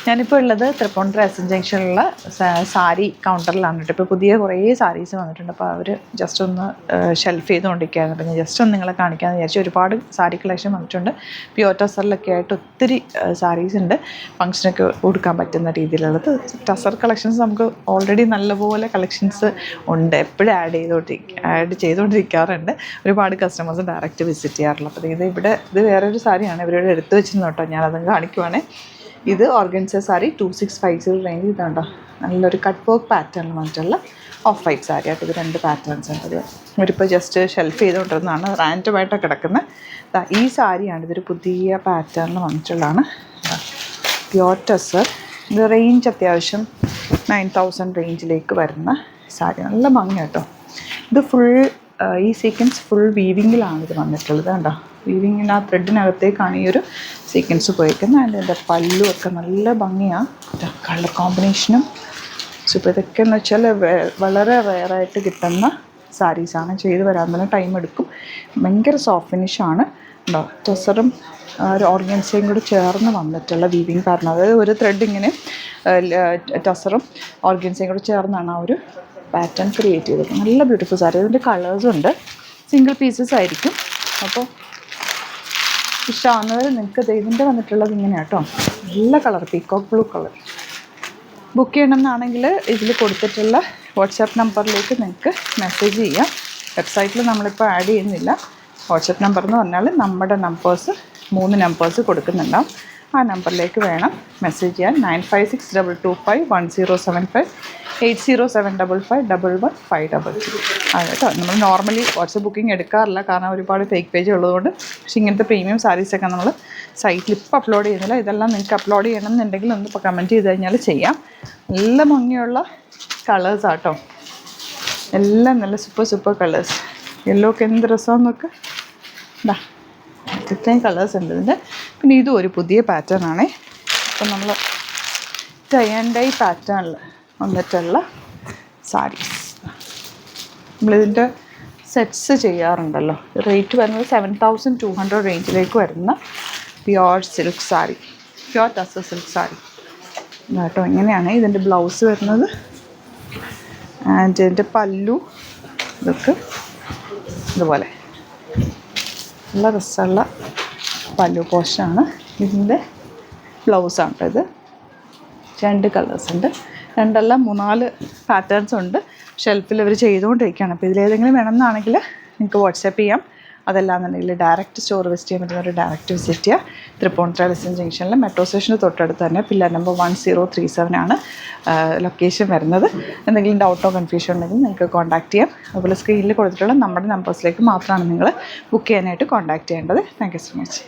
ഞാനിപ്പോൾ ഉള്ളത് തൃപ്പൂണിത്തുറ എസ് ജംഗ്ഷനിലുള്ള സാരി കൗണ്ടറിലാണ് കേട്ടോ. ഇപ്പോൾ പുതിയ കുറേ സാരീസ് വന്നിട്ടുണ്ട്. അപ്പോൾ അവർ ജസ്റ്റ് ഒന്ന് ഷെൽഫ് ചെയ്തുകൊണ്ടിരിക്കുകയായിരുന്നു. അപ്പോൾ ഞാൻ ജസ്റ്റ് ഒന്ന് നിങ്ങളെ കാണിക്കാമെന്ന് വിചാരിച്ചു. ഒരുപാട് സാരി കളക്ഷൻ വന്നിട്ടുണ്ട്. പ്യുവർ ടസറിലൊക്കെ ആയിട്ട് ഒത്തിരി സാരീസ് ഉണ്ട്, ഫംഗ്ഷനൊക്കെ കൊടുക്കാൻ പറ്റുന്ന രീതിയിലുള്ളത്. ടസർ കളക്ഷൻസ് നമുക്ക് ഓൾറെഡി നല്ലപോലെ കളക്ഷൻസ് ഉണ്ട്, എപ്പോഴും ആഡ് ചെയ്തുകൊണ്ടിരിക്കാറുണ്ട്. ഒരുപാട് കസ്റ്റമേഴ്സ് ഡയറക്റ്റ് വിസിറ്റ് ചെയ്യാറുള്ളൂ. അപ്പോൾ ഇത് വേറൊരു സാരിയാണ് ഇവരോട് എടുത്തു വെച്ചിരുന്നു കേട്ടോ. ഞാനതും കാണിക്കുവാണേ. ഇത് ഓർഗൻസ സാരി 2650 റേഞ്ച്. ഇതുണ്ടോ, നല്ലൊരു കട്ട് വർക്ക് പാറ്റേണിൽ വന്നിട്ടുള്ള ഓഫ് വൈറ്റ് സാരി ആയിട്ട്. ഇത് 2 പാറ്റേൺസ് ഉണ്ട്. ഇത് ഇവരിപ്പോൾ ജസ്റ്റ് ഷെൽഫ് ചെയ്തുകൊണ്ടിരുന്നതാണ്, റാൻഡമായിട്ടൊക്കെ കിടക്കുന്നത്. ഈ സാരിയാണ്, ഇതൊരു പുതിയ പാറ്റേണിൽ വന്നിട്ടുള്ളതാണ്. പ്യോർ ടസർ. ഇത് റേഞ്ച് അത്യാവശ്യം 9000 റേഞ്ചിലേക്ക് വരുന്ന സാരി. നല്ല ഭംഗി കേട്ടോ. ഇത് ഫുൾ ഈ സീക്വൻസ് ഫുൾ വീവിങ്ങിലാണ് ഇത് വന്നിട്ടുള്ളത്. കണ്ടോ, വീവിങ്ങിന് ആ ത്രെഡിനകത്തേക്കാണ് ഈ ഒരു സീക്വൻസ് പോയിരിക്കുന്നത്. അതിൻ്റെ എൻ്റെ പല്ലുമൊക്കെ നല്ല ഭംഗിയാണ്. കളർ കോമ്പിനേഷനും ഇപ്പോൾ ഇതൊക്കെ എന്ന് വെച്ചാൽ വളരെ റെയറായിട്ട് കിട്ടുന്ന സാരീസാണ്. ചെയ്ത് വരാൻ തന്നെ ടൈം എടുക്കും. ഭയങ്കര സോഫ്റ്റ് ഫിനിഷാണ്. ഉണ്ടോ, ടസറും ഒരു ഓർഗൻസയും കൂടി ചേർന്ന് വന്നിട്ടുള്ള വീവിങ് പാറ്റേൺ. അതായത് ഒരു ത്രെഡ് ഇങ്ങനെ ടസറും ഓർഗൻസയും കൂടി ചേർന്നാണ് ആ ഒരു പാറ്റേൺ ക്രിയേറ്റ് ചെയ്തത്. നല്ല ബ്യൂട്ടിഫുൾ സാരി. ഇതിൻ്റെ കളേഴ്സും ഉണ്ട്, സിംഗിൾ പീസസ് ആയിരിക്കും. അപ്പോൾ ഇഷ്ടമാകുന്നവർ നിങ്ങൾക്ക് ഇതിൻ്റെ വന്നിട്ടുള്ളത് ഇങ്ങനെയാണ് കേട്ടോ. നല്ല colour, peacock blue colour. Book ചെയ്യണമെന്നാണെങ്കിൽ ഇതിൽ കൊടുത്തിട്ടുള്ള വാട്സാപ്പ് നമ്പറിലേക്ക് നിങ്ങൾക്ക് മെസ്സേജ് ചെയ്യാം. വെബ്സൈറ്റിൽ നമ്മളിപ്പോൾ ആഡ് ചെയ്യുന്നില്ല. വാട്സാപ്പ് നമ്പർ എന്ന് പറഞ്ഞാൽ നമ്മുടെ 3 നമ്പേഴ്സ് കൊടുക്കുന്നുണ്ടാവും. ആ നമ്പറിലേക്ക് വേണം മെസ്സേജ് ചെയ്യാൻ. 9562251075 8075551150. അത് കേട്ടോ. നമ്മൾ നോർമലി വാട്സപ്പ് ബുക്കിംഗ് എടുക്കാറില്ല, കാരണം ഒരുപാട് ഫേക്ക് പേജ് ഉള്ളതുകൊണ്ട്. പക്ഷേ ഇങ്ങനത്തെ പ്രീമിയം സാരീസൊക്കെ നമ്മൾ സൈറ്റിൽ ഇപ്പോൾ അപ്ലോഡ് ചെയ്യുന്നില്ല. ഇതെല്ലാം നിങ്ങൾക്ക് അപ്ലോഡ് ചെയ്യണമെന്നുണ്ടെങ്കിൽ ഒന്ന് ഇപ്പോൾ കമൻറ്റ് ചെയ്ത് കഴിഞ്ഞാൽ ചെയ്യാം. നല്ല ഭംഗിയുള്ള കളേഴ്സാണ് കേട്ടോ. എല്ലാം നല്ല സൂപ്പർ കളേഴ്സ്. യെല്ലോ ഒക്കെ എന്ത് രസമാണെന്നൊക്കെ. ഇതാ ഇത്രയും കളേഴ്സ് ഉണ്ട് ഇതിൻ്റെ. പിന്നെ ഇതും ഒരു പുതിയ പാറ്റേൺ ആണേ. അപ്പം നമ്മൾ ടൈ ആൻഡ് ഡൈ പാറ്റേണിൽ വന്നിട്ടുള്ള സാരീസ്. നമ്മളിതിൻ്റെ സെറ്റ്സ് ചെയ്യാറുണ്ടല്ലോ. റേറ്റ് വരുന്നത് 7200 റേഞ്ചിലേക്ക് വരുന്ന pure silk sari, pure tussar silk sari കേട്ടോ. ഇങ്ങനെയാണ് ഇതിൻ്റെ ബ്ലൗസ് വരുന്നത്. ആൻഡ് ഇതിൻ്റെ പല്ലു ഇതൊക്കെ ഇതുപോലെ നല്ല രസമുള്ള പല്ലു പോഷനാണ്. ഇതിൻ്റെ ബ്ലൗസാണ് ഇത്. 2 കളേഴ്സ് ഉണ്ട്, 2 3 പാറ്റേൺസ് ഉണ്ട്. ഷെൽഫിൽ ഇവർ ചെയ്തുകൊണ്ടിരിക്കുകയാണ്. അപ്പോൾ ഇതിലേതെങ്കിലും വേണമെന്നാണെങ്കിൽ നിങ്ങൾക്ക് വാട്സാപ്പ് ചെയ്യാം. അതല്ലാന്നുണ്ടെങ്കിൽ ഡയറക്റ്റ് സ്റ്റോർ വിസിറ്റ് ചെയ്യാൻ പറ്റുന്നവർ ഡയറക്റ്റ് വിസിറ്റ് ചെയ്യുക. തൃപ്പൂണിത്തുറ എസ് ജംഗ്ഷനിൽ മെട്രോ സ്റ്റേഷന് തൊട്ടടുത്ത് തന്നെ പില്ലർ നമ്പർ 1037 ആണ് ലൊക്കേഷൻ വരുന്നത്. എന്തെങ്കിലും ഡൗട്ടോ കൺഫ്യൂഷൻ ഉണ്ടെങ്കിൽ നിങ്ങൾക്ക് കോൺടാക്ട് ചെയ്യാം. അതുപോലെ സ്ക്രീനിൽ കൊടുത്തിട്ടുള്ള നമ്മുടെ നമ്പേഴ്സിലേക്ക് മാത്രമാണ് നിങ്ങൾ ബുക്ക് ചെയ്യാനായിട്ട് കോൺടാക്ട് ചെയ്യേണ്ടത്. Thank you so much.